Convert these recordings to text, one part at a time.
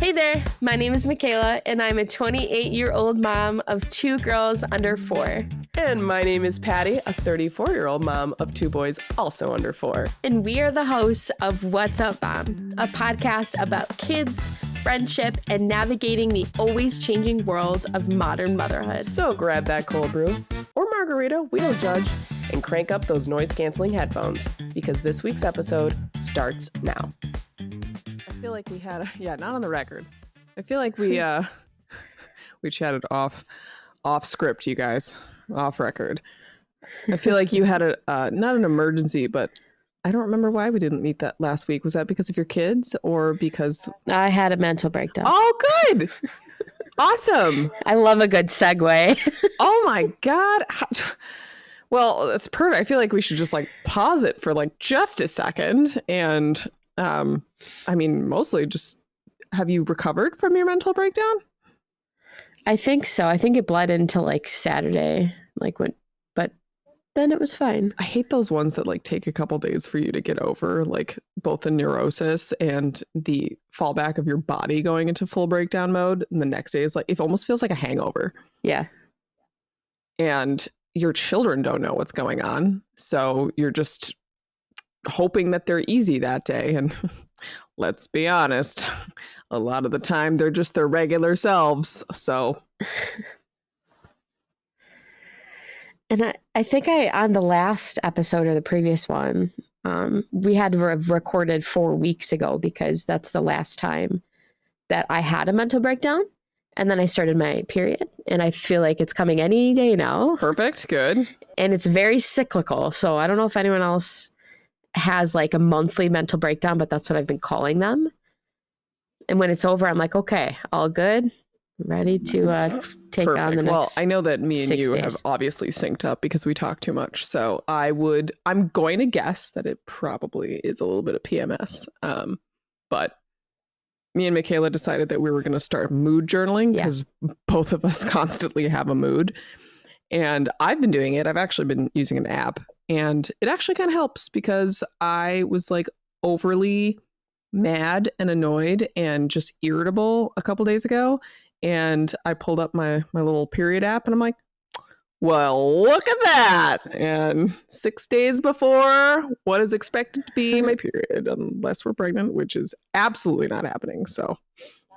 Hey there, my name is Michaela, and I'm a 28-year-old mom of 2 girls under 4. And my name is Patty, a 34-year-old mom of 2 boys also under 4. And we are the hosts of What's Up, Mom, a podcast about kids, friendship, and navigating the always changing world of modern motherhood. So grab that cold brew or margarita, we don't judge, and crank up those noise-canceling headphones because this week's episode starts now. I feel like we had not on the record. I feel like we chatted off script, you guys, off record. I feel like you had not an emergency, but I don't remember why we didn't meet that last week. Was that because of your kids or because I had a mental breakdown? Oh, good. Awesome. I love a good segue. Oh my God. Well, that's perfect. I feel like we should just pause it for just a second. And I mean, mostly just, have you recovered from your mental breakdown? I think so. I think it bled into Saturday, but then it was fine. I hate those ones that take a couple days for you to get over, both the neurosis and the fallback of your body going into full breakdown mode. And the next day is it almost feels like a hangover. Yeah. And your children don't know what's going on. So you're just hoping that they're easy that day. And let's be honest, a lot of the time they're just their regular selves. So. And I think on the last episode or the previous one, we had recorded 4 weeks ago because that's the last time that I had a mental breakdown. And then I started my period, and I feel like it's coming any day now. Perfect. Good. And it's very cyclical. So I don't know if anyone else has a monthly mental breakdown, but that's what I've been calling them. And when it's over, I'm like, okay, all good. Ready to take Perfect. on the next. Well, I know that me and you days have obviously synced up because we talk too much. So I'm going to guess that it probably is a little bit of PMS. But me and Michaela decided that we were going to start mood journaling because both of us constantly have a mood. And I've been doing it. I've actually been using an app, and it actually kind of helps because I was overly mad and annoyed and just irritable a couple days ago. And I pulled up my little period app, and I'm like, well, look at that. And 6 days before what is expected to be my period, unless we're pregnant, which is absolutely not happening. So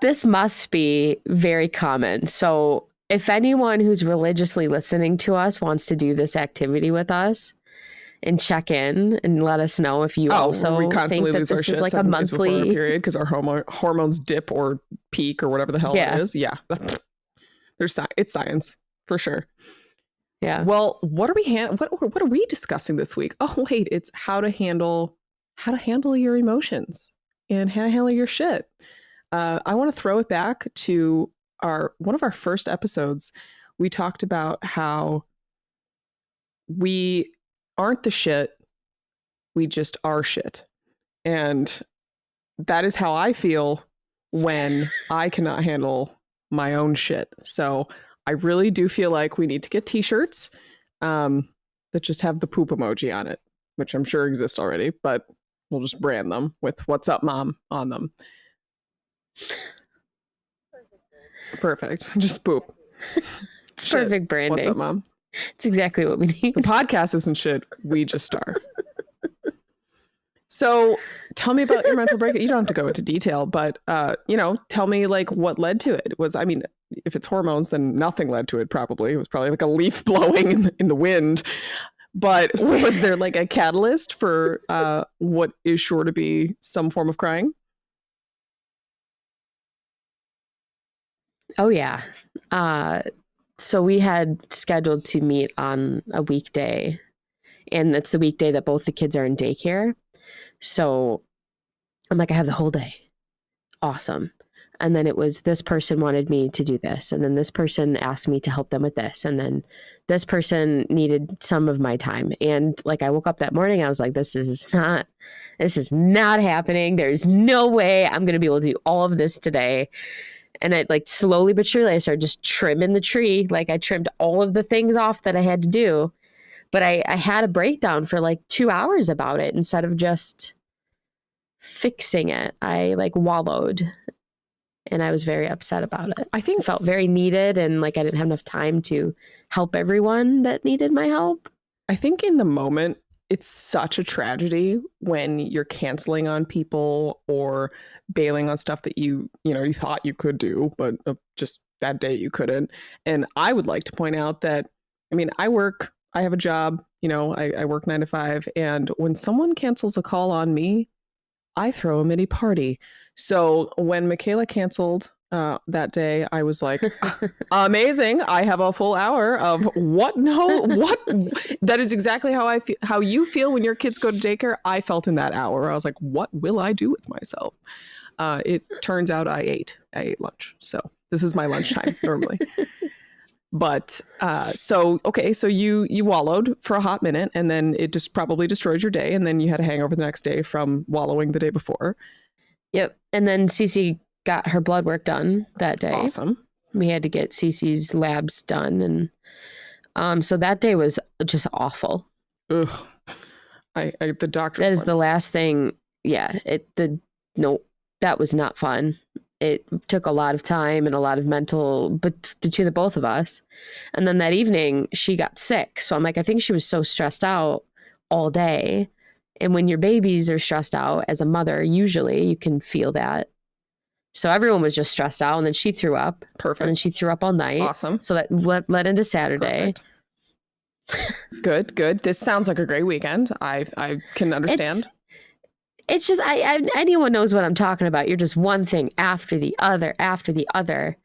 this must be very common. So if anyone who's religiously listening to us wants to do this activity with us and check in and let us know if you also we constantly think that lose this our shit is a 7 days before our monthly period because our hormones dip or peak or whatever the hell it is. Yeah. It's science for sure. Yeah. Well, what are we discussing this week? Oh, wait, it's how to handle your emotions and how to handle your shit. I want to throw it back to one of our first episodes. We talked about how we aren't the shit, we just are shit. And that is how I feel when I cannot handle my own shit. So I really do feel like we need to get t-shirts that just have the poop emoji on it, which I'm sure exist already, but we'll just brand them with "What's Up, Mom" on them. Perfect. Just poop. It's shit. Perfect branding. What's up, Mom? It's exactly what we need. The podcast isn't shit. We just are. So tell me about your mental breakdown. You don't have to go into detail, but tell me what led to it. If it's hormones, then nothing led to it. Probably it was probably a leaf blowing in the wind. But was there a catalyst for what is sure to be some form of crying? Oh yeah. So we had scheduled to meet on a weekday, and it's the weekday that both the kids are in daycare. So I'm like, I have the whole day. Awesome. And then it was this person wanted me to do this. And then this person asked me to help them with this. And then this person needed some of my time. And I woke up that morning, I was like, this is not happening. There's no way I'm going to be able to do all of this today. And I slowly but surely I started just trimming the tree. I trimmed all of the things off that I had to do. But I had a breakdown for 2 hours about it instead of just fixing it. I wallowed And I was very upset about it. I think I felt very needed, and like I didn't have enough time to help everyone that needed my help. I think in the moment, it's such a tragedy when you're canceling on people or bailing on stuff that you thought you could do, but just that day you couldn't. And I would like to point out that, I mean, I have a job, I work 9 to 5. And when someone cancels a call on me, I throw a mini party. So when Michaela canceled that day, I was like, amazing. I have a full hour of what? No, what? That is exactly how I feel, how you feel when your kids go to daycare. I felt in that hour. I was like, what will I do with myself? It turns out I ate lunch. So this is my lunchtime normally. But so you wallowed for a hot minute, and then it just probably destroyed your day, and then you had a hangover the next day from wallowing the day before. Yep. And then Cece got her blood work done that day. Awesome. We had to get Cece's labs done, and so that day was just awful. Ugh. The doctor. That is the last thing. Yeah. That was not fun. It took a lot of time and a lot of mental, but between the both of us. And then that evening she got sick. So I'm like, I think she was so stressed out all day. And when your babies are stressed out as a mother, usually you can feel that. So everyone was just stressed out. And then she threw up. Perfect. And then she threw up all night. Awesome. So that led into Saturday. Good. This sounds like a great weekend. I can understand. It's just, anyone knows what I'm talking about. You're just one thing after the other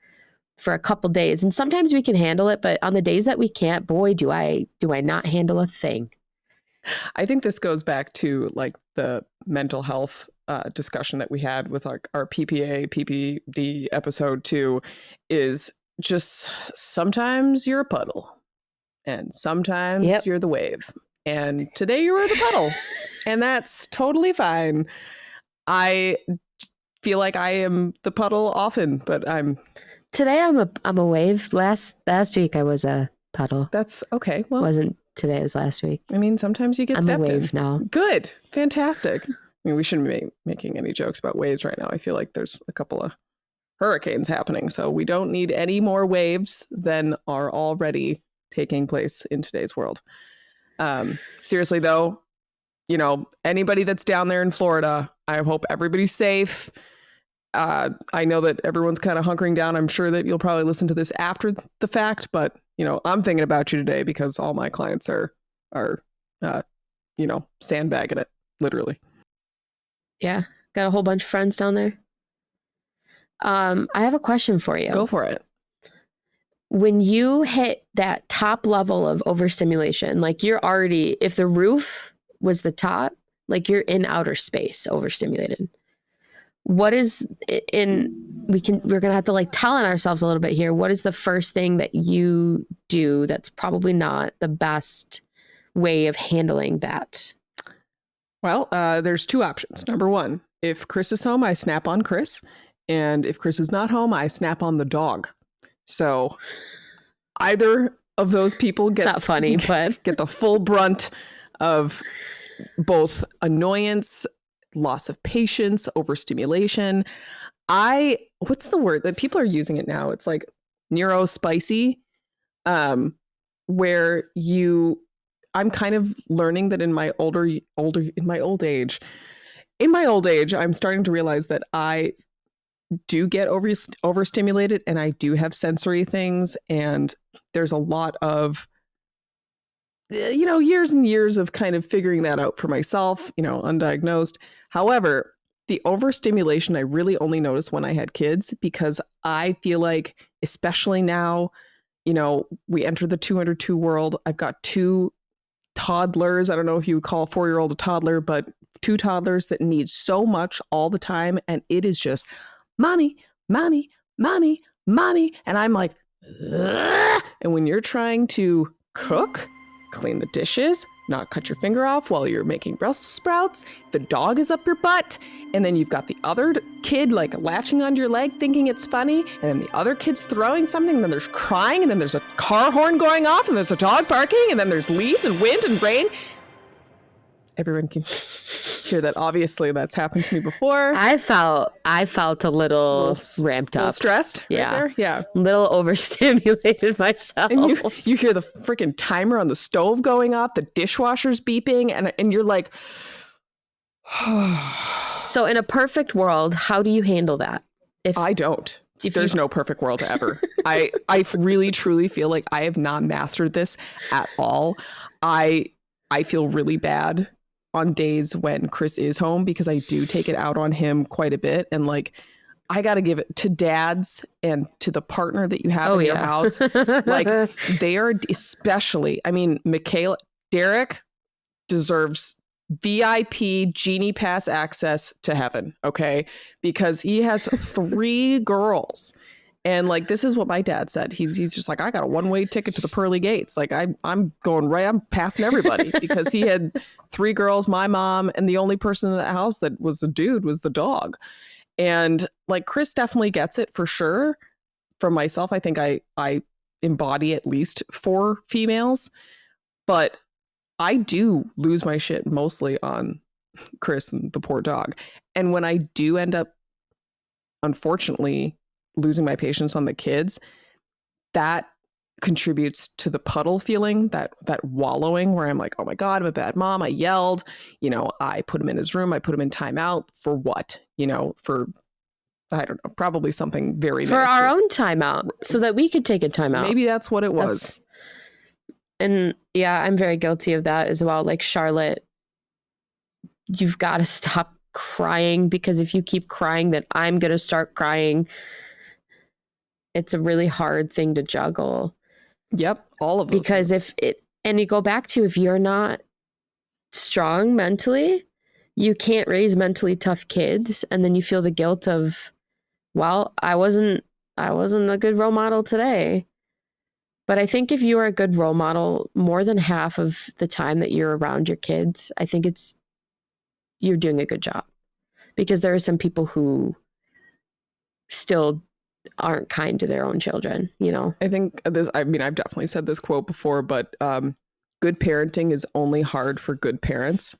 for a couple days. And sometimes we can handle it, but on the days that we can't, boy, do I not handle a thing. I think this goes back to like the mental health discussion that we had with our PPA, PPD episode 2, is just sometimes you're a puddle and sometimes you're the wave. And today you were the puddle. And that's totally fine. I feel like I am the puddle often, but today I'm a wave. Last week I was a puddle. That's okay. Well, wasn't today, it was last week. I mean, sometimes you get I'm stepped a wave in. now. Good. Fantastic. I mean, we shouldn't be making any jokes about waves right now. I feel like there's a couple of hurricanes happening, so we don't need any more waves than are already taking place in today's world. Seriously though, anybody that's down there in Florida, I hope everybody's safe. I know that everyone's kind of hunkering down. I'm sure that you'll probably listen to this after the fact, but I'm thinking about you today because all my clients are sandbagging it, literally. Yeah, got a whole bunch of friends down there. I have a question for you. Go for it. When you hit that top level of overstimulation, like you're already, if the roof was the top, like you're in outer space overstimulated. What is we're going to have to like tell on ourselves a little bit here. What is the first thing that you do that's probably not the best way of handling that? Well, there's 2 options. Number 1, if Chris is home, I snap on Chris. And if Chris is not home, I snap on the dog. So either of those people get the full brunt of both annoyance, loss of patience, overstimulation. What's the word that people are using it now? It's like neurospicy, where I'm kind of learning that in my old age, I'm starting to realize that I do get overstimulated and I do have sensory things, and there's a lot of years and years of kind of figuring that out for myself, undiagnosed. However, the overstimulation I really only noticed when I had kids, because I feel like, especially now, we enter the 202 world. I've got 2 toddlers. I don't know if you would call a 4-year-old a toddler, but 2 toddlers that need so much all the time, and it is just mommy, mommy, mommy, mommy. And I'm like, ugh. And when you're trying to cook, clean the dishes, not cut your finger off while you're making Brussels sprouts, the dog is up your butt, and then you've got the other kid like latching onto your leg thinking it's funny, and then the other kid's throwing something, and then there's crying, and then there's a car horn going off, and there's a dog barking, and then there's leaves and wind and rain. everyone can hear that. Obviously, that's happened to me before. I felt a little ramped a little up, stressed. Yeah. Right there. Yeah, a little overstimulated myself. and you hear the freaking timer on the stove going off, the dishwasher's beeping, and you're like, so in a perfect world, how do you handle that? I don't. There's no perfect world ever. I really truly feel like I have not mastered this at all. I feel really bad on days when Chris is home because I do take it out on him quite a bit. And like, I got to give it to dads and to the partner that you have in your house. Like, they are especially, I mean, Derek deserves VIP Genie Pass access to heaven, okay? Because he has 3 girls. And like, this is what my dad said. He's just like, I got a one-way ticket to the pearly gates. Like, I'm going right, I'm passing everybody because he had 3 girls, my mom, and the only person in the house that was a dude was the dog. And like, Chris definitely gets it for sure. For myself, I think I embody at least 4 females, but I do lose my shit mostly on Chris and the poor dog. And when I do end up, unfortunately, losing my patience on the kids, that contributes to the puddle feeling, that wallowing where I'm like, oh my God, I'm a bad mom. I yelled, I put him in his room. I put him in timeout for what? For, I don't know, probably something very for our own timeout so that we could take a timeout. Maybe that's what it was. And yeah, I'm very guilty of that as well. Like, Charlotte, you've got to stop crying, because if you keep crying, then I'm going to start crying. It's a really hard thing to juggle. Yep. All of those because things. And you go back to, if you're not strong mentally, you can't raise mentally tough kids. And then you feel the guilt of, well, I wasn't a good role model today. But I think if you are a good role model more than half of the time that you're around your kids, I think you're doing a good job. Because there are some people who still aren't kind to their own children, I think I've definitely said this quote before, but good parenting is only hard for good parents,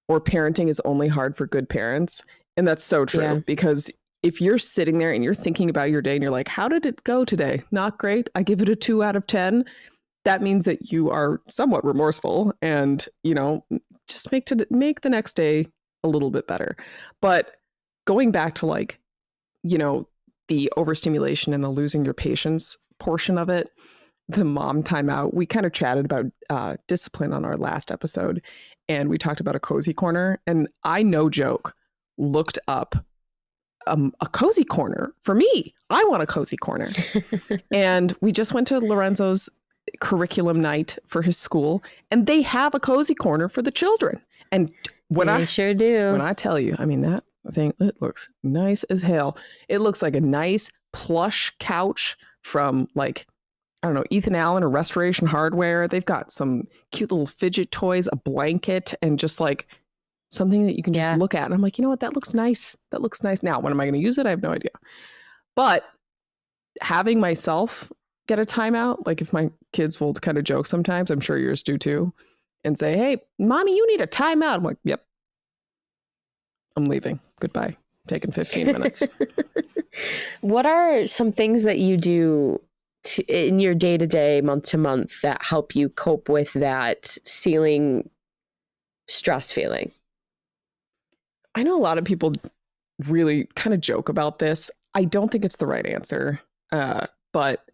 or parenting is only hard for good parents. And that's so true, because if you're sitting there and you're thinking about your day and you're like, how did it go today? Not great. I give it a 2 out of 10. That means that you are somewhat remorseful and, just make the next day a little bit better. But going back to like, the overstimulation and the losing your patience portion of it, the mom timeout, we kind of chatted about discipline on our last episode, and we talked about a cozy corner, and I, no joke, looked up a cozy corner for me. I want a cozy corner. And we just went to Lorenzo's curriculum night for his school, and they have a cozy corner for the children. And they sure do. When I tell you, I mean, that thing, it looks nice as hell. It looks like a nice plush couch from, like, I don't know, Ethan Allen or Restoration Hardware. They've got some cute little fidget toys, a blanket, and just like something that you can just look at. And I'm like, you know what? That looks nice. That looks nice. Now, when am I going to use it? I have no idea. But having myself get a timeout, like if my kids will kind of joke sometimes, I'm sure yours do too, and say, hey, mommy, you need a timeout. I'm like, yep. I'm leaving. Goodbye. Taking 15 minutes. What are some things that you do in your day-to-day, month-to-month, that help you cope with that ceiling stress feeling? I know a lot of people really kind of joke about this. I don't think it's the right answer. But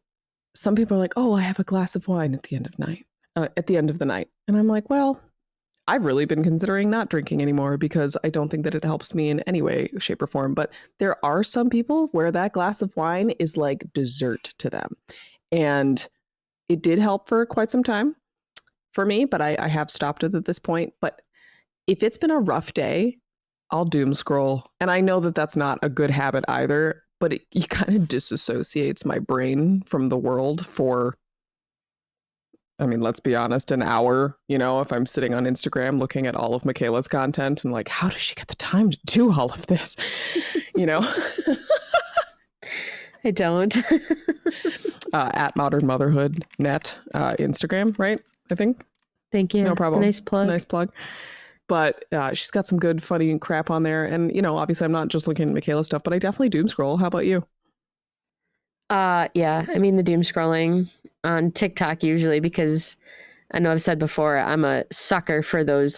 some people are like, oh, I have a glass of wine at the end of the night. And I'm like, well, I've really been considering not drinking anymore because I don't think that it helps me in any way, shape, or form. But there are some people where that glass of wine is like dessert to them. And it did help for quite some time for me, but I have stopped it at this point. But if it's been a rough day, I'll doom scroll. And I know that that's not a good habit either, but it kind of disassociates my brain from the world for, I mean, let's be honest, an hour, if I'm sitting on Instagram looking at all of Michaela's content and like, how does she get the time to do all of this? I don't. At Modern Motherhood Net, Instagram, right? I think. Thank you. No problem. Nice plug. Nice plug. but she's got some good, funny crap on there. And, you know, obviously I'm not just looking at Michaela stuff, but I definitely doom scroll. How about you? Yeah, I mean the doom scrolling on TikTok usually, because I know I've said before, I'm a sucker for those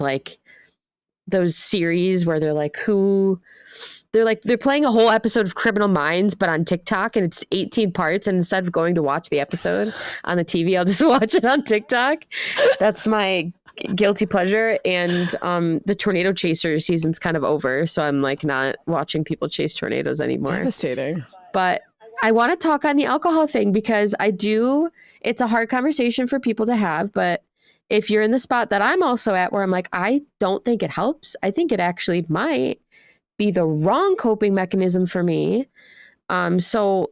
series where they're playing a whole episode of Criminal Minds, but on TikTok, and it's 18 parts. And instead of going to watch the episode on the TV, I'll just watch it on TikTok. That's my guilty pleasure. And the Tornado Chaser season's kind of over, so I'm like not watching people chase tornadoes anymore. Devastating. But I want to talk on the alcohol thing because it's a hard conversation for people to have, but if you're in the spot that I'm also at where I'm like, I don't think it helps. I think it actually might be the wrong coping mechanism for me. So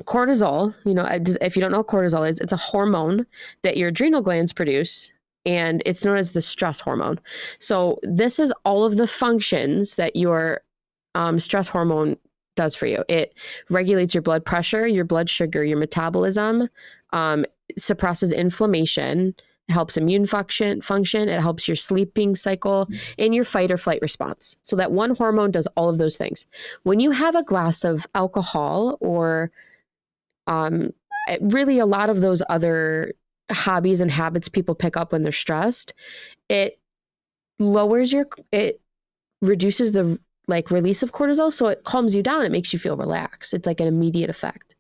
cortisol, you know, if you don't know what cortisol is, it's a hormone that your adrenal glands produce, and it's known as the stress hormone. So this is all of the functions that your stress hormone does for you. It regulates your blood pressure, your blood sugar, your metabolism, suppresses inflammation, helps immune function, it helps your sleeping cycle and your fight or flight response. So that one hormone does all of those things. When you have a glass of alcohol or really a lot of those other hobbies and habits people pick up when they're stressed, it reduces the release of cortisol. So it calms you down. It makes you feel relaxed. It's like an immediate effect.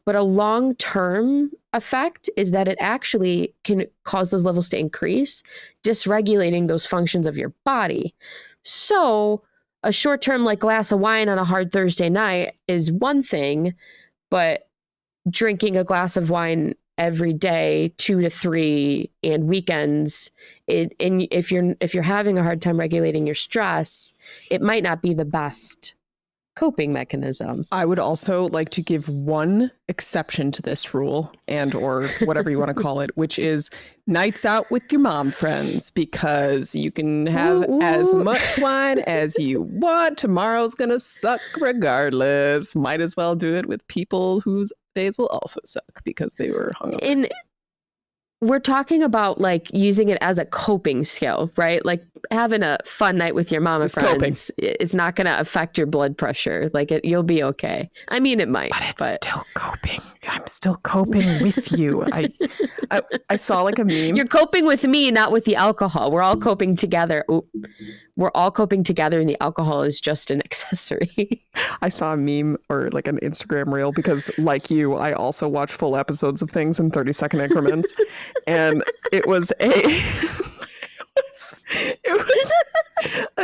But a long-term effect is that it actually can cause those levels to increase, dysregulating those functions of your body. So a short-term glass of wine on a hard Thursday night is one thing, but drinking a glass of wine every day, 2 to 3, and weekends, if you're having a hard time regulating your stress, it might not be the best coping mechanism. I would also like to give one exception to this rule, and or whatever you want to call it, which is nights out with your mom friends, because you can have as much wine as you want. Tomorrow's gonna suck regardless. Might as well do it with people whose days will also suck because they were hungover. We're talking about using it as a coping skill, right? Like having a fun night with your mama friends is not going to affect your blood pressure. You'll be okay. I mean, it might, but it's still coping. I'm still coping with you. I saw a meme. You're coping with me, not with the alcohol. We're all coping together. We're all coping together, and the alcohol is just an accessory. I saw a meme or an Instagram reel because, like you, I also watch full episodes of things in 30-second increments. And it was a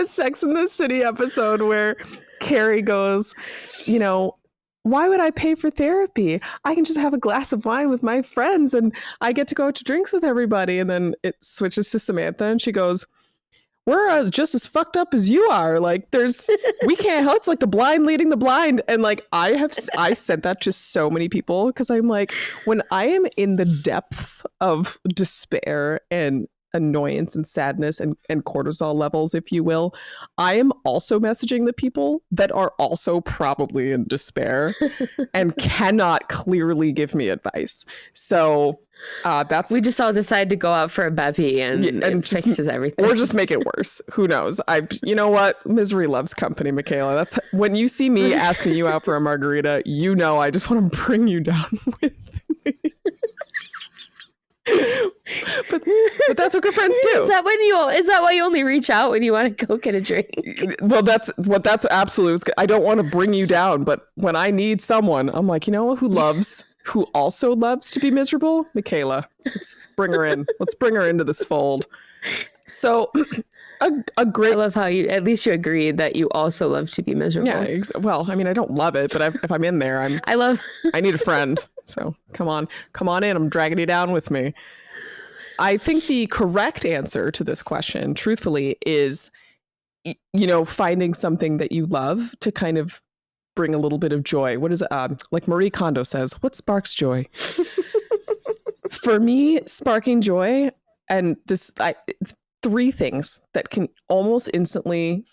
Sex and the City episode where Carrie goes, why would I pay for therapy? I can just have a glass of wine with my friends and I get to go to drinks with everybody. And then it switches to Samantha and she goes, we're just as fucked up as you are. We can't help. It's like the blind leading the blind. And I said that to so many people because I'm like, when I am in the depths of despair and annoyance and sadness and cortisol levels, if you will, I am also messaging the people that are also probably in despair and cannot clearly give me advice. So we just all decide to go out for a bevy and it fixes everything, or just make it worse. Who knows? You know what? Misery loves company, Michaela. That's when you see me asking you out for a margarita, I just want to bring you down with me. but that's what good friends do. Is that why you only reach out when you want to go get a drink? Well, that's absolute. I don't want to bring you down, but when I need someone, I'm like, who also loves to be miserable? Michaela. Let's bring her in. Let's bring her into this fold. So a great. I love how at least you agree that you also love to be miserable. Yeah. Well, I mean, I don't love it, but if I'm in there, I need a friend. So come on in. I'm dragging you down with me. I think the correct answer to this question, truthfully, is, finding something that you love to kind of bring a little bit of joy. What is it? Like Marie Kondo says, what sparks joy? For me, sparking joy, and it's 3 things that can almost instantly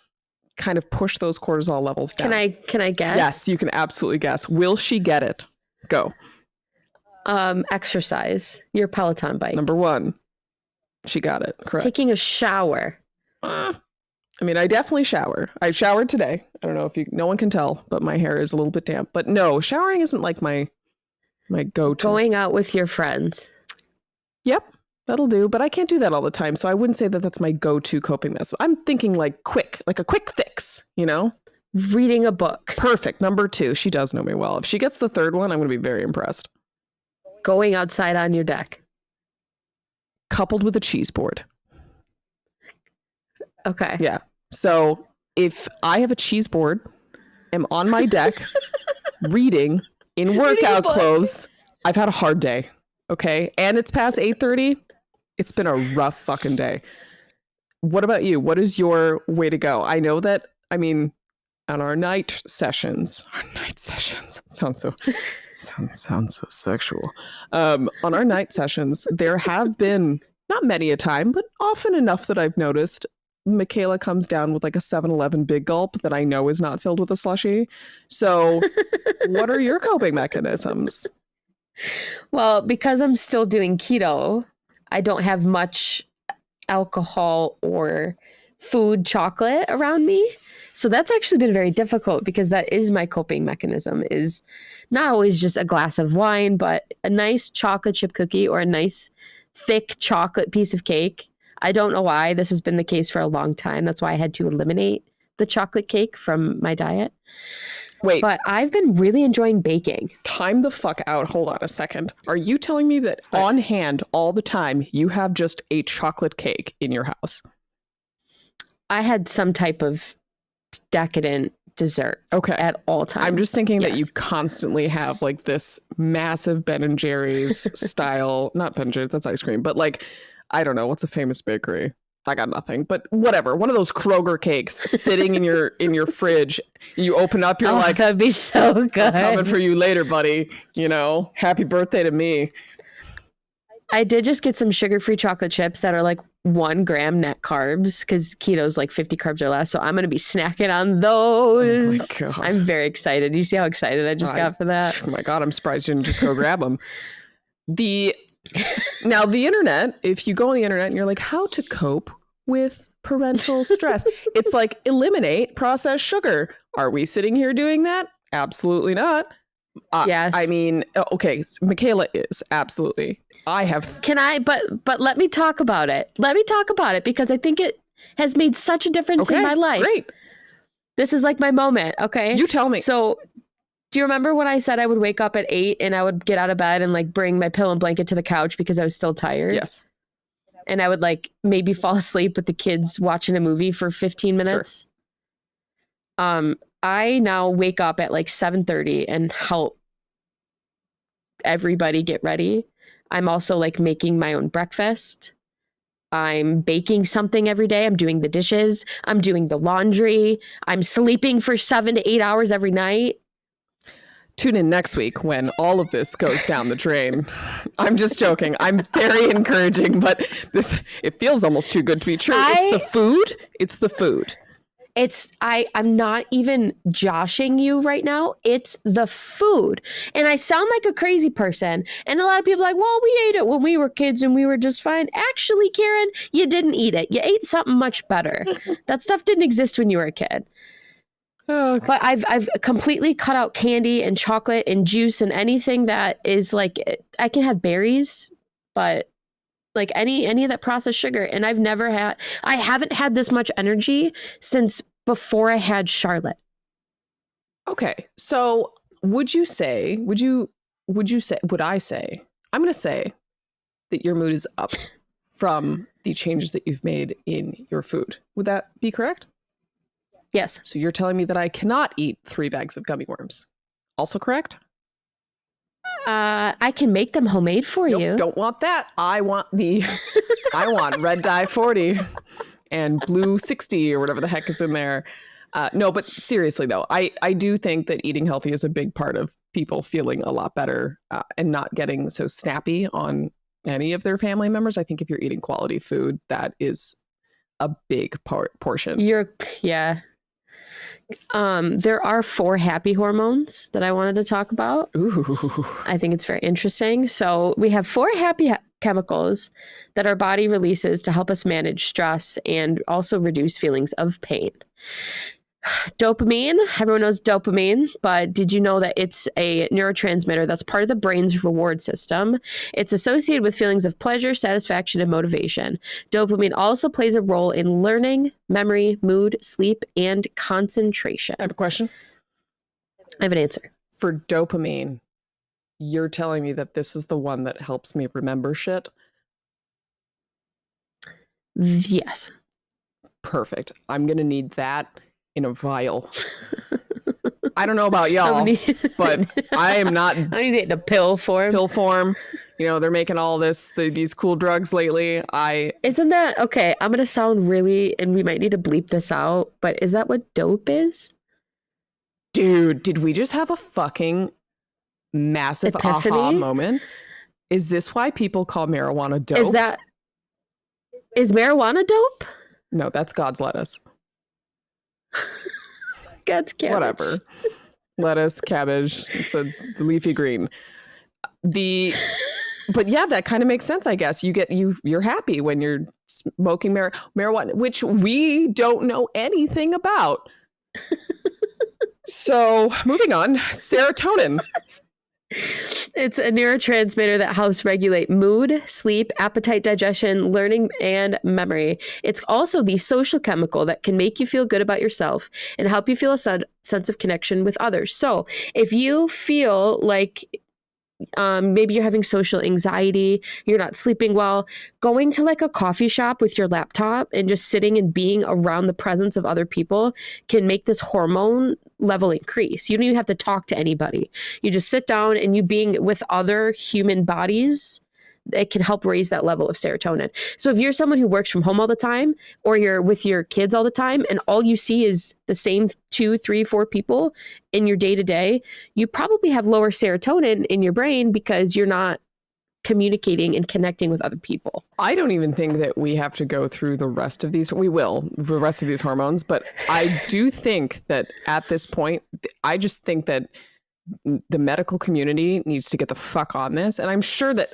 kind of push those cortisol levels down. Can I guess? Yes, you can absolutely guess. Will she get it? Go. Exercise. Your Peloton bike. Number 1. She got it. Correct. Taking a shower. I mean, I definitely shower. I showered today. I don't know if no one can tell, but my hair is a little bit damp. But no, showering isn't like my go-to. Going out with your friends. Yep, that'll do. But I can't do that all the time. So I wouldn't say that that's my go-to coping mechanism. I'm thinking like a quick fix, you know? Reading a book. Perfect. Number 2. She does know me well. If she gets the third one, I'm going to be very impressed. Going outside on your deck. Coupled with a cheese board. Okay. Yeah. So if I have a cheese board, am on my deck, reading in workout clothes, I've had a hard day. Okay. And it's past 8:30. It's been a rough fucking day. What about you? What is your way to go? I know that, I mean, on our night sessions sounds so sexual. On our night sessions, there have been not many a time, but often enough that I've noticed Michaela comes down with like a 7-Eleven big gulp that I know is not filled with a slushie. So what are your coping mechanisms? Well, because I'm still doing keto, I don't have much alcohol or food chocolate around me. So that's actually been very difficult because that is my coping mechanism, is not always just a glass of wine, but a nice chocolate chip cookie or a nice thick chocolate piece of cake. I don't know why this has been the case for a long time. That's why I had to eliminate the chocolate cake from my diet. Wait. But I've been really enjoying baking. Time the fuck out. Hold on a second. Are you telling me that on hand all the time you have just a chocolate cake in your house? I had some type of decadent dessert at all times. I'm just thinking that you constantly have like this massive Ben & Jerry's style, not Ben & Jerry's, that's ice cream, but like, I don't know, what's a famous bakery? I got nothing, but whatever. One of those Kroger cakes sitting in your fridge. You open up, you're like, that'd be so good. I'm coming for you later, buddy. You know, happy birthday to me. I did just get some sugar-free chocolate chips that are like 1 gram net carbs because keto's like 50 carbs or less. So I'm going to be snacking on those. Oh my God. I'm very excited. Do you see how excited I just got for that? Oh my God, I'm surprised you didn't just go grab them. Now, the internet, if you go on the internet and you're like, how to cope with parental stress, it's like eliminate processed sugar. Are we sitting here doing that? Absolutely not. Yes. I mean, okay, Michaela is absolutely. I have. Can I? But let me talk about it. Let me talk about it because I think it has made such a difference in my life. Great. This is like my moment. Okay. You tell me. So, do you remember when I said I would wake up at 8 and I would get out of bed and like bring my pillow and blanket to the couch because I was still tired? Yes. And I would like maybe fall asleep with the kids watching a movie for 15 minutes. Sure. I now wake up at like 7:30 and help everybody get ready. I'm also like making my own breakfast. I'm baking something every day. I'm doing the dishes. I'm doing the laundry. I'm sleeping for 7 to 8 hours every night. Tune in next week when all of this goes down the drain. I'm just joking. I'm very encouraging, but it feels almost too good to be true. It's the food. It's the food. I'm not even joshing you right now. It's the food. And I sound like a crazy person. And a lot of people are like, well, we ate it when we were kids and we were just fine. Actually, Karen, you didn't eat it. You ate something much better. That stuff didn't exist when you were a kid. Oh, but I've completely cut out candy and chocolate and juice and anything that is like, I can have berries, but like any of that processed sugar. And I haven't had this much energy since before I had Charlotte. Okay. So I'm going to say that your mood is up from the changes that you've made in your food. Would that be correct? Yes. So you're telling me that I cannot eat 3 bags of gummy worms. Also correct? I can make them homemade for you. Don't want that. I want red dye 40 and blue 60 or whatever the heck is in there. No, but seriously though, I do think that eating healthy is a big part of people feeling a lot better and not getting so snappy on any of their family members. I think if you're eating quality food, that is a big portion. Yeah. There are 4 happy hormones that I wanted to talk about. Ooh. I think it's very interesting. So we have 4 happy chemicals that our body releases to help us manage stress and also reduce feelings of pain. Dopamine, everyone knows dopamine, but did you know that it's a neurotransmitter that's part of the brain's reward system? It's associated with feelings of pleasure, satisfaction, and motivation. Dopamine also plays a role in learning, memory, mood, sleep, and concentration. I have a question. I have an answer. For dopamine, you're telling me that this is the one that helps me remember shit? Yes. Perfect. I'm going to need that in a vial. I don't know about y'all, but I am not. I need it in a pill form. Pill form. You know, they're making all these cool drugs lately. Isn't that okay? I'm gonna sound really, and we might need to bleep this out, but is that what dope is? Dude, did we just have a fucking massive epiphany? Aha moment? Is this why people call marijuana dope? Is marijuana dope? No, that's God's lettuce. God's cabbage. Whatever. Lettuce, cabbage. It's a leafy green. But yeah, that kind of makes sense, I guess. You're happy when you're smoking marijuana, which we don't know anything about. So moving on, serotonin. It's a neurotransmitter that helps regulate mood, sleep, appetite, digestion, learning, and memory. It's also the social chemical that can make you feel good about yourself and help you feel a sense of connection with others. So if you feel like maybe you're having social anxiety, you're not sleeping well, going to like a coffee shop with your laptop and just sitting and being around the presence of other people can make this hormone level increase. You don't even have to talk to anybody. You just sit down, and you being with other human bodies, it can help raise that level of serotonin. So if you're someone who works from home all the time, or you're with your kids all the time, and all you see is the same 2, 3, 4 people in your day-to-day, you probably have lower serotonin in your brain because you're not communicating and connecting with other people. I don't even think that we have to go through the rest of these. We will, the rest of these hormones. But I do think that at this point, I just think that the medical community needs to get the fuck on this. And I'm sure that,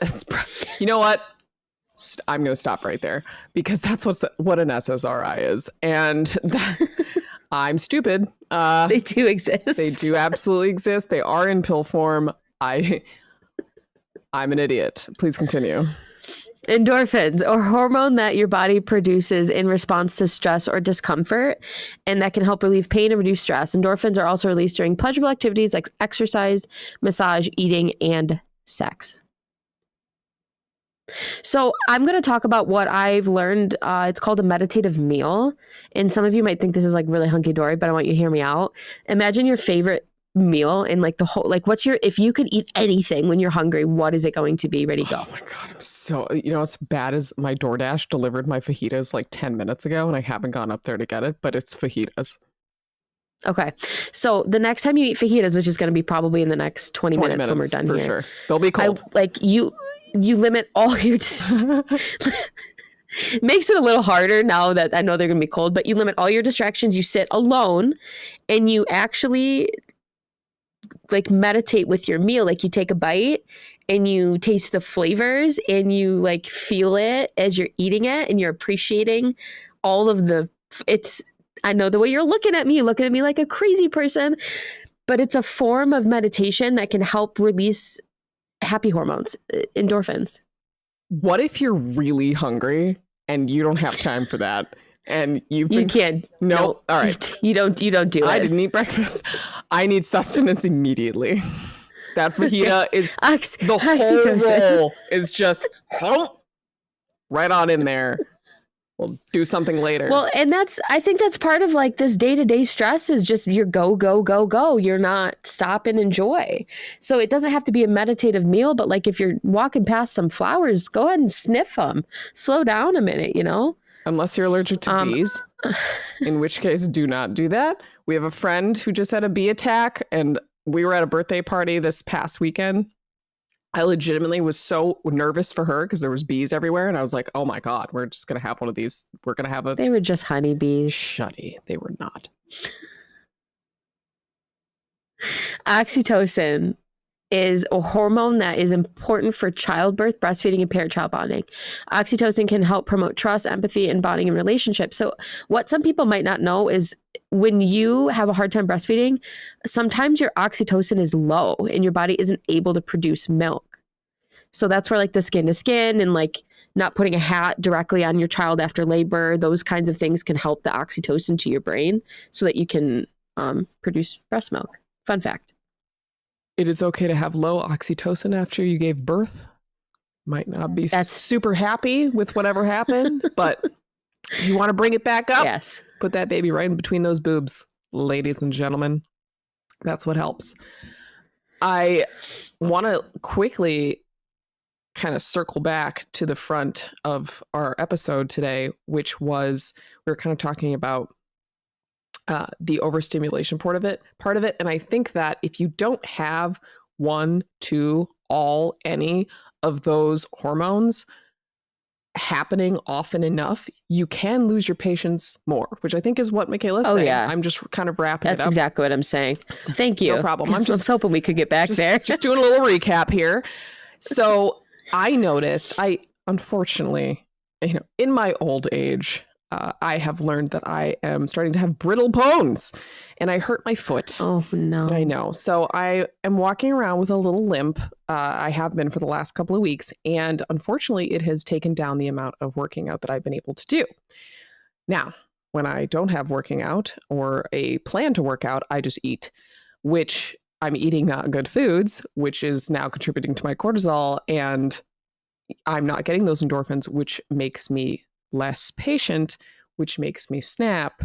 you know what? I'm going to stop right there, because that's what an SSRI is. And I'm stupid. They do exist. They do absolutely exist. They are in pill form. I'm an idiot. Please continue. Endorphins, or hormone that your body produces in response to stress or discomfort, and that can help relieve pain and reduce stress. Endorphins are also released during pleasurable activities like exercise, massage, eating, and sex. So I'm going to talk about what I've learned. It's called a meditative meal. And some of you might think this is like really hunky-dory, but I want you to hear me out. Imagine your favorite meal and like the whole, like if you could eat anything when you're hungry, what is it going to be? Ready, go. Oh my God, I'm so, it's bad as my DoorDash delivered my fajitas like 10 minutes ago, and I haven't gone up there to get it, but it's fajitas. Okay. So the next time you eat fajitas, which is going to be probably in the next 20 minutes when we're done for here. Sure. They'll be cold. You limit all your makes it a little harder now that I know they're going to be cold, but you limit all your distractions. You sit alone and you actually like meditate with your meal. Like you take a bite and you taste the flavors and you like feel it as you're eating it, and you're appreciating all of I know the way you're looking at me like a crazy person, but it's a form of meditation that can help release happy hormones, endorphins. What if you're really hungry and you don't have time for that? And you can't. No. All right. You don't do it. I didn't eat breakfast. I need sustenance immediately. That fajita is the whole roll is just right on in there. We'll do something later. Well, and I think that's part of like this day-to-day stress is just you're go, go, go, go. You're not stop and enjoy. So it doesn't have to be a meditative meal, but like if you're walking past some flowers, go ahead and sniff them. Slow down a minute, Unless you're allergic to bees, in which case do not do that. We have a friend who just had a bee attack, and we were at a birthday party this past weekend. I legitimately was so nervous for her because there was bees everywhere, and I was like, oh my God, we're just going to have one of these. We're going to have They were just honeybees. Shutty. They were not. Oxytocin is a hormone that is important for childbirth, breastfeeding, and parent-child bonding. Oxytocin can help promote trust, empathy, and bonding in relationships. So what some people might not know is when you have a hard time breastfeeding, sometimes your oxytocin is low and your body isn't able to produce milk. So that's where like the skin to skin and like not putting a hat directly on your child after labor, those kinds of things can help the oxytocin to your brain so that you can produce breast milk. Fun fact. It is okay to have low oxytocin after you gave birth. Might not be super happy with whatever happened, but you want to bring it back up? Yes. Put that baby right in between those boobs, ladies and gentlemen. That's what helps. I want to quickly kind of circle back to the front of our episode today, which was we were kind of talking about the overstimulation part of it. And I think that if you don't have one, two, all, any of those hormones happening often enough, you can lose your patience more, which I think is what Michaela's saying. Yeah. I'm just kind of wrapping it up. That's exactly what I'm saying. Thank you. No problem. I'm just hoping we could get back there. Just doing a little recap here. So I noticed, unfortunately, in my old age, I have learned that I am starting to have brittle bones and I hurt my foot. Oh, no. I know. So I am walking around with a little limp. I have been for the last couple of weeks. And unfortunately, it has taken down the amount of working out that I've been able to do. Now, when I don't have working out or a plan to work out, I just eat, which I'm eating not good foods, which is now contributing to my cortisol. And I'm not getting those endorphins, which makes me less patient, which makes me snap,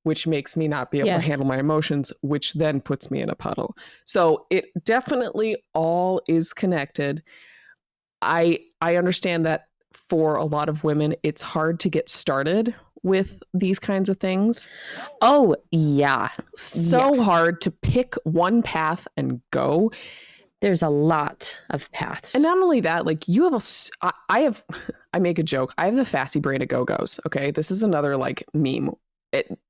which makes me not be able to handle my emotions, which then puts me in a puddle. So it definitely all is connected. I understand that for a lot of women, it's hard to get started with these kinds of things. Oh, yeah. So hard to pick one path and go. There's a lot of paths. And not only that, like you have I make a joke. I have the Fassy brain of go-go's. Okay. This is another like meme.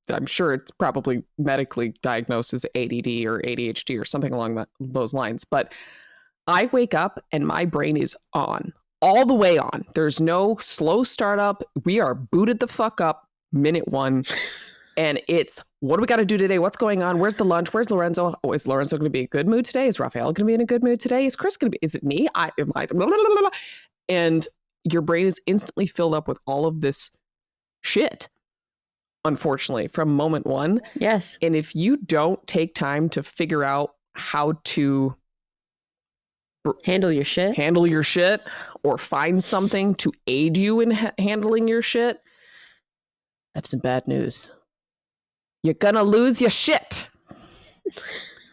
I'm sure it's probably medically diagnosed as ADD or ADHD or something along those lines. But I wake up and my brain is on, all the way on. There's no slow startup. We are booted the fuck up minute one. And it's, what do we got to do today? What's going on? Where's the lunch? Where's Lorenzo? Oh, is Lorenzo going to be in a good mood today? Is Raphael going to be in a good mood today? Is Chris going to be? Is it me? Blah, blah, blah, blah. And your brain is instantly filled up with all of this shit, unfortunately, from moment one. Yes. And if you don't take time to figure out how to handle your shit or find something to aid you in handling your shit, I have some bad news. You're gonna lose your shit.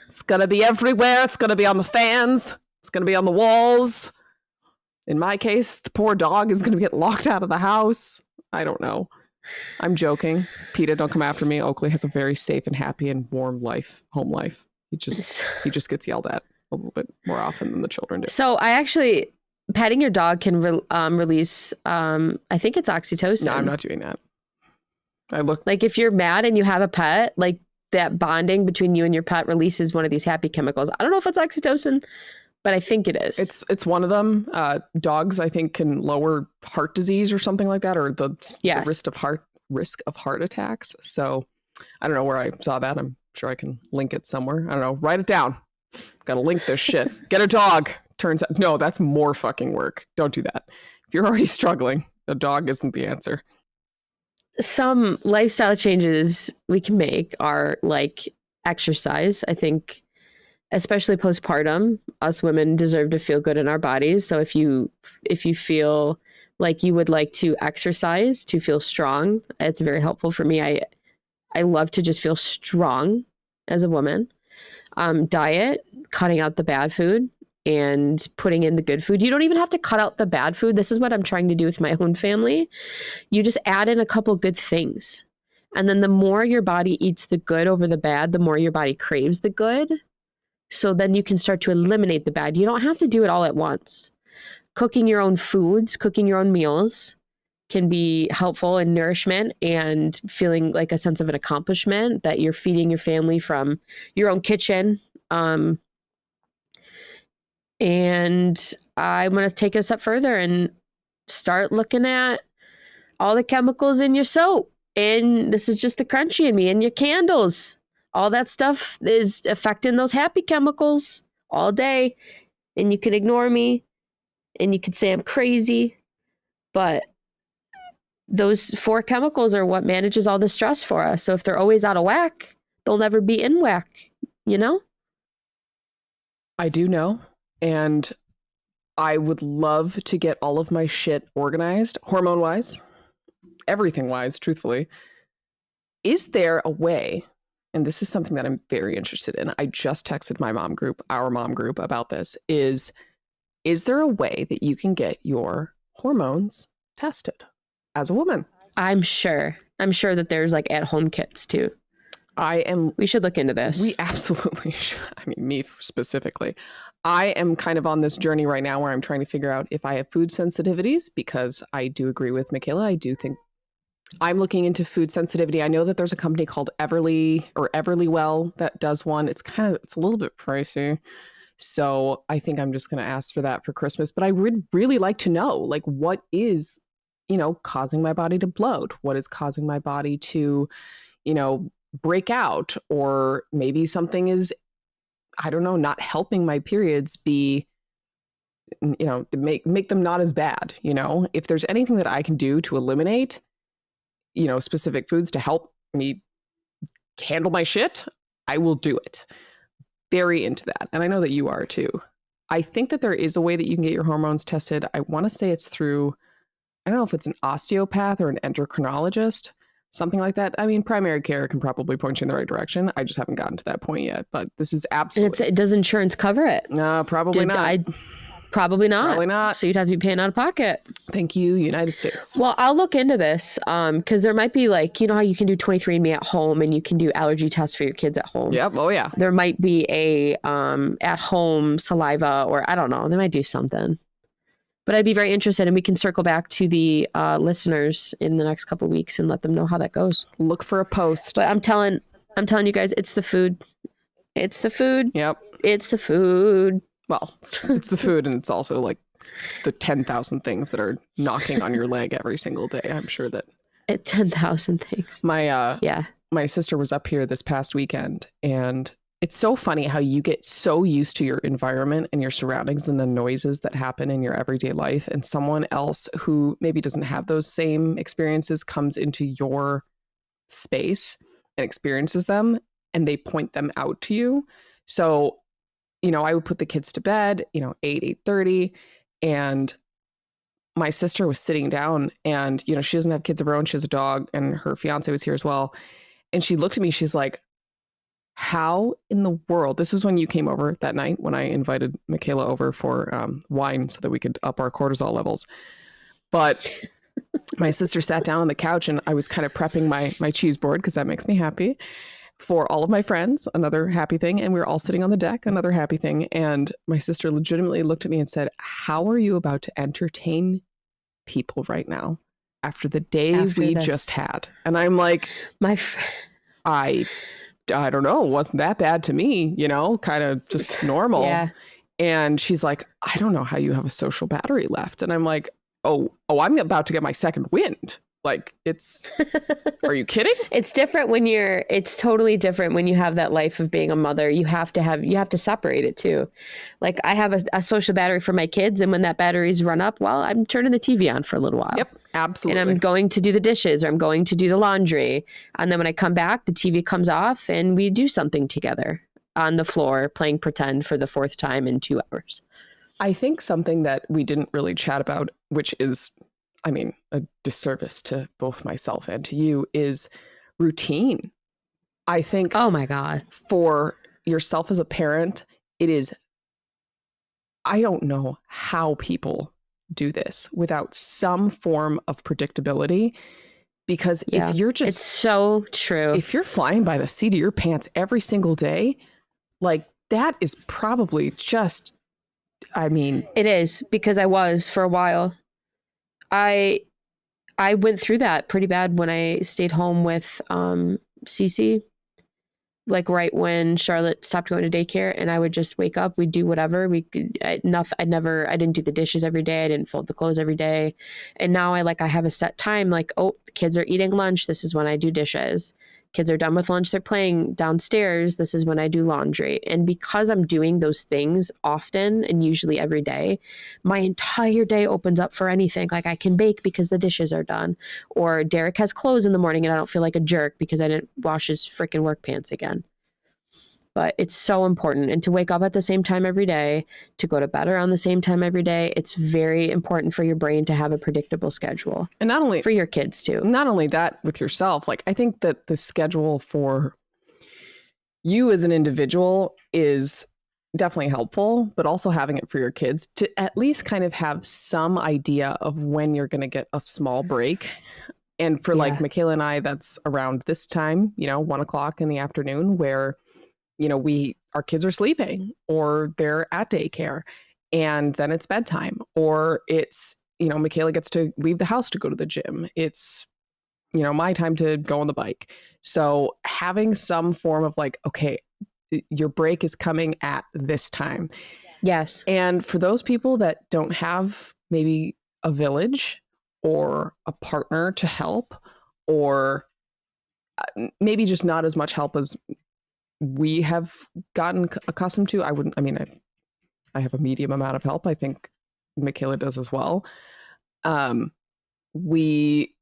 It's gonna be everywhere. It's gonna be on the fans. It's gonna be on the walls. In my case, the poor dog is gonna get locked out of the house. I don't know. I'm joking. PETA, don't come after me. Oakley has a very safe and happy and warm life, home life. He just gets yelled at a little bit more often than the children do. So I actually, petting your dog can release, I think it's oxytocin. No, I'm not doing that. Like if you're mad and you have a pet, like that bonding between you and your pet releases one of these happy chemicals. I don't know if it's oxytocin, but I think it is. It's one of them. Dogs, I think, can lower heart disease or something like that, or the risk of heart attacks. So I don't know where I saw that. I'm sure I can link it somewhere. I don't know. Write it down. Got to link this shit. Get a dog. Turns out, no, that's more fucking work. Don't do that. If you're already struggling, a dog isn't the answer. Some lifestyle changes we can make are like exercise. I think, especially postpartum, us women deserve to feel good in our bodies. So if you feel like you would like to exercise to feel strong, it's very helpful for me. I love to just feel strong as a woman. Diet, cutting out the bad food and putting in the good food. You don't even have to cut out the bad food. This is what I'm trying to do with my own family. You just add in a couple good things. And then the more your body eats the good over the bad, the more your body craves the good. So then you can start to eliminate the bad. You don't have to do it all at once. Cooking your own foods, cooking your own meals can be helpful in nourishment and feeling like a sense of an accomplishment that you're feeding your family from your own kitchen. And I'm going to take it a step further and start looking at all the chemicals in your soap. And this is just the crunchy in me, and your candles. All that stuff is affecting those happy chemicals all day. And you can ignore me and you can say I'm crazy, but those 4 chemicals are what manages all the stress for us. So if they're always out of whack, they'll never be in whack, you know? I do know. And I would love to get all of my shit organized, hormone wise, everything wise, truthfully. Is there a way, and this is something that I'm very interested in. I just texted my mom group, our mom group, about this, is there a way that you can get your hormones tested as a woman? I'm sure that there's like at-home kits too. We should look into this. We absolutely should. I mean, me specifically. I am kind of on this journey right now where I'm trying to figure out if I have food sensitivities, because I do agree with Michaela. I do think I'm looking into food sensitivity. I know that there's a company called Everlywell that does one. It's a little bit pricey. So I think I'm just going to ask for that for Christmas. But I would really like to know, like, what is, causing my body to bloat? What is causing my body to, break out? Or maybe something is, I don't know, not helping my periods be, to make them not as bad. If there's anything that I can do to eliminate, specific foods to help me handle my shit, I will do it. Very into that. And I know that you are too. I think that there is a way that you can get your hormones tested. I want to say it's through, I don't know if it's an osteopath or an endocrinologist, something like that. I mean, primary care can probably point you in the right direction. I just haven't gotten to that point yet, but this is absolutely. And does insurance cover it? No, probably not. Probably not. Probably not. So you'd have to be paying out of pocket. Thank you, United States. Well, I'll look into this because there might be like, how you can do 23andMe at home and you can do allergy tests for your kids at home. Yep. Oh, yeah. There might be a at-home saliva, or I don't know. They might do something. But I'd be very interested, and we can circle back to the listeners in the next couple of weeks and let them know how that goes. Look for a post. But I'm telling you guys, it's the food. It's the food. Yep. It's the food. Well, it's the food, and it's also like the 10,000 things that are knocking on your leg every single day. I'm sure that 10,000 things. My sister was up here this past weekend, and it's so funny how you get so used to your environment and your surroundings and the noises that happen in your everyday life, and someone else who maybe doesn't have those same experiences comes into your space and experiences them, and they point them out to you. So I would put the kids to bed, 8:30, and my sister was sitting down, and, she doesn't have kids of her own. She has a dog, and her fiance was here as well. And she looked at me, she's like, how in the world, this is when you came over that night when I invited Michaela over for wine so that we could up our cortisol levels. But my sister sat down on the couch, and I was kind of prepping my cheese board, because that makes me happy, for all of my friends, another happy thing. And we were all sitting on the deck, another happy thing. And my sister legitimately looked at me and said, how are you about to entertain people right now after the day we just had? And I'm like, I don't know. It wasn't that bad to me, kind of just normal. Yeah. And she's like, I don't know how you have a social battery left. And I'm like, oh, I'm about to get my second wind. Like, are you kidding? It's totally different when you have that life of being a mother. You have to separate it too. Like, I have a social battery for my kids, and when that battery's run up, well, I'm turning the TV on for a little while. Yep, absolutely. And I'm going to do the dishes, or I'm going to do the laundry. And then when I come back, the TV comes off and we do something together on the floor, playing pretend for the 4th time in 2 hours. I think something that we didn't really chat about, which is, a disservice to both myself and to you, is routine. I think, oh my God, for yourself as a parent, it is, I don't know how people do this without some form of predictability. Because if you're just, it's so true. If you're flying by the seat of your pants every single day, like, that is probably just, it is, because I was for a while. I went through that pretty bad when I stayed home with Cece. like right when Charlotte stopped going to daycare, and I would just wake up, we'd do whatever. I didn't do the dishes every day. I didn't fold the clothes every day. And now I have a set time, like, oh, the kids are eating lunch. This is when I do dishes. Kids are done with lunch. They're playing downstairs. This is when I do laundry. And because I'm doing those things often and usually every day, my entire day opens up for anything. Like I can bake because the dishes are done, or Derek has clothes in the morning and I don't feel like a jerk because I didn't wash his freaking work pants again. But it's so important. And to wake up at the same time every day, to go to bed around the same time every day, it's very important for your brain to have a predictable schedule. And not only for your kids too. Not only that with yourself, like I think that the schedule for you as an individual is definitely helpful, but also having it for your kids to at least kind of have some idea of when you're going to get a small break. And for like Michaela and I, that's around this time, 1:00 in the afternoon where, our kids are sleeping or they're at daycare and then it's bedtime, or it's, Michaela gets to leave the house to go to the gym. It's, my time to go on the bike. So having some form of like, okay, your break is coming at this time. Yes. And for those people that don't have maybe a village or a partner to help, or maybe just not as much help as we have gotten accustomed to. I have a medium amount of help. I think Michaela does as well. We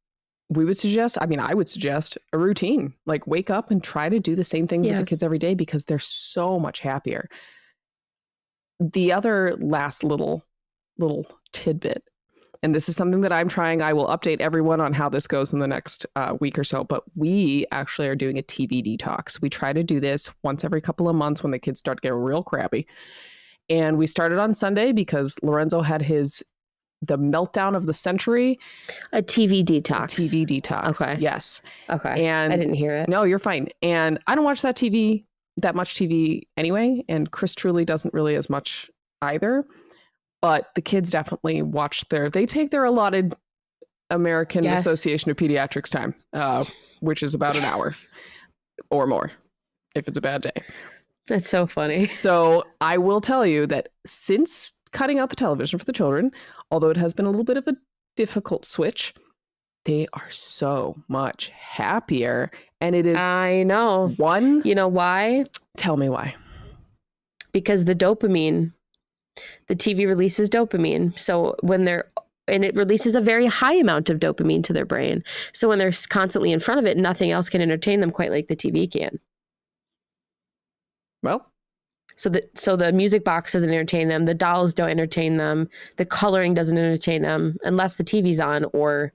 would suggest, I would suggest a routine, like wake up and try to do the same thing with the kids every day because they're so much happier. The other last little tidbit, and this is something that I'm trying, I will update everyone on how this goes in the next week or so, but we actually are doing a TV detox. We try to do this once every couple of months when the kids start getting real crappy. And we started on Sunday because Lorenzo had the meltdown of the century. A TV detox. TV detox. Okay. Yes. Okay. And I didn't hear it. No, you're fine. And I don't watch that much TV anyway. And Chris truly doesn't really as much either. But the kids definitely they take their allotted American Association of Pediatrics time, which is about an hour or more if it's a bad day. That's so funny. So I will tell you that since cutting out the television for the children, although it has been a little bit of a difficult switch, they are so much happier. And it is... I know. One... You know why? Tell me why. Because the TV releases dopamine. So and it releases a very high amount of dopamine to their brain. So when they're constantly in front of it, nothing else can entertain them quite like the TV can. Well... So the music box doesn't entertain them. The dolls don't entertain them. The coloring doesn't entertain them unless the TV's on or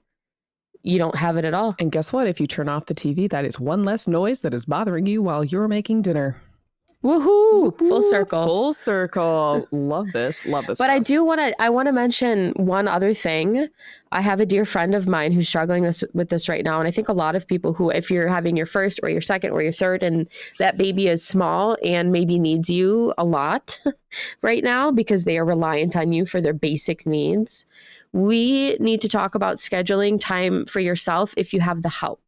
you don't have it at all. And guess what? If you turn off the TV, that is one less noise that is bothering you while you're making dinner. Woohoo! Full circle. Full circle. Love this. Love this. But I want to mention one other thing. I have a dear friend of mine who's struggling with this right now. And I think a lot of people who, if you're having your first or your second or your third and that baby is small and maybe needs you a lot right now because they are reliant on you for their basic needs, we need to talk about scheduling time for yourself if you have the help.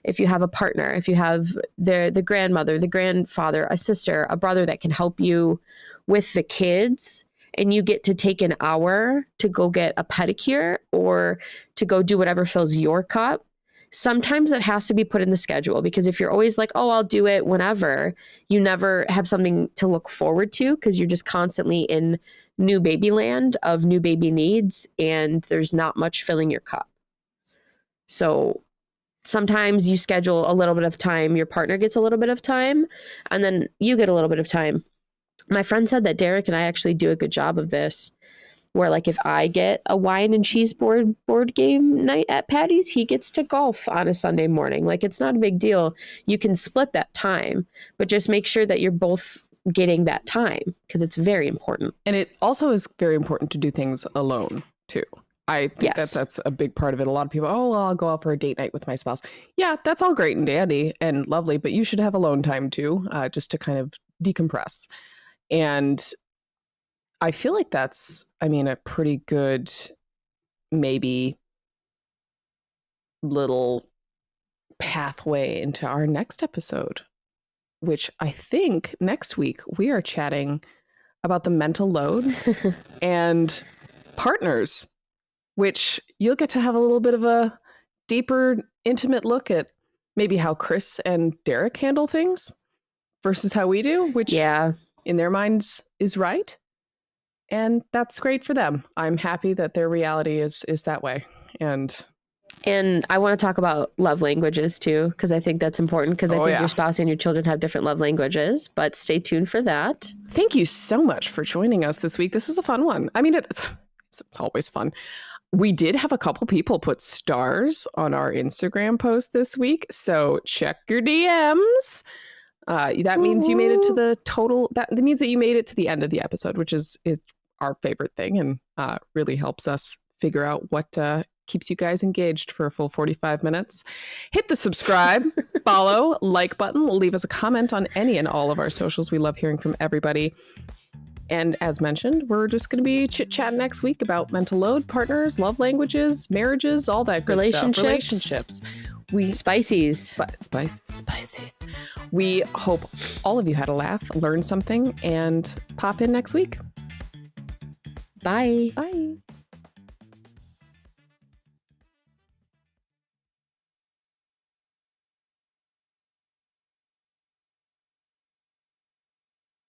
If you have a partner, if you have the grandmother, the grandfather, a sister, a brother that can help you with the kids, and you get to take an hour to go get a pedicure or to go do whatever fills your cup, sometimes it has to be put in the schedule, because if you're always like, oh, I'll do it whenever, you never have something to look forward to because you're just constantly in new baby land of new baby needs and there's not much filling your cup. So sometimes you schedule a little bit of time, your partner gets a little bit of time, and then you get a little bit of time. My friend said that Derek and I actually do a good job of this, where like if I get a wine and cheese board game night at Patty's, he gets to golf on a Sunday morning. Like it's not a big deal. You can split that time, but just make sure that you're both getting that time because it's very important. And it also is very important to do things alone too. I think that's a big part of it. A lot of people, oh, well, I'll go out for a date night with my spouse. Yeah, that's all great and dandy and lovely, but you should have alone time too, just to kind of decompress. And I feel like that's, a pretty good, maybe little pathway into our next episode, which I think next week we are chatting about the mental load and partners, which you'll get to have a little bit of a deeper, intimate look at maybe how Chris and Derek handle things versus how we do, which in their minds is right. And that's great for them. I'm happy that their reality is that way. And I want to talk about love languages too, because I think that's important, because I think your spouse and your children have different love languages, but stay tuned for that. Thank you so much for joining us this week. This was a fun one. I mean, it's always fun. We did have a couple people put stars on our Instagram post this week, so check your DMs. That means you made it to the total. That means that you made it to the end of the episode, which is our favorite thing, and really helps us figure out what keeps you guys engaged for a full 45 minutes. Hit the subscribe, follow, like button. Leave us a comment on any and all of our socials. We love hearing from everybody. And as mentioned, we're just going to be chit-chatting next week about mental load, partners, love languages, marriages, all that good stuff. Relationships. Spices. Spices. We hope all of you had a laugh, learned something, and pop in next week. Bye. Bye.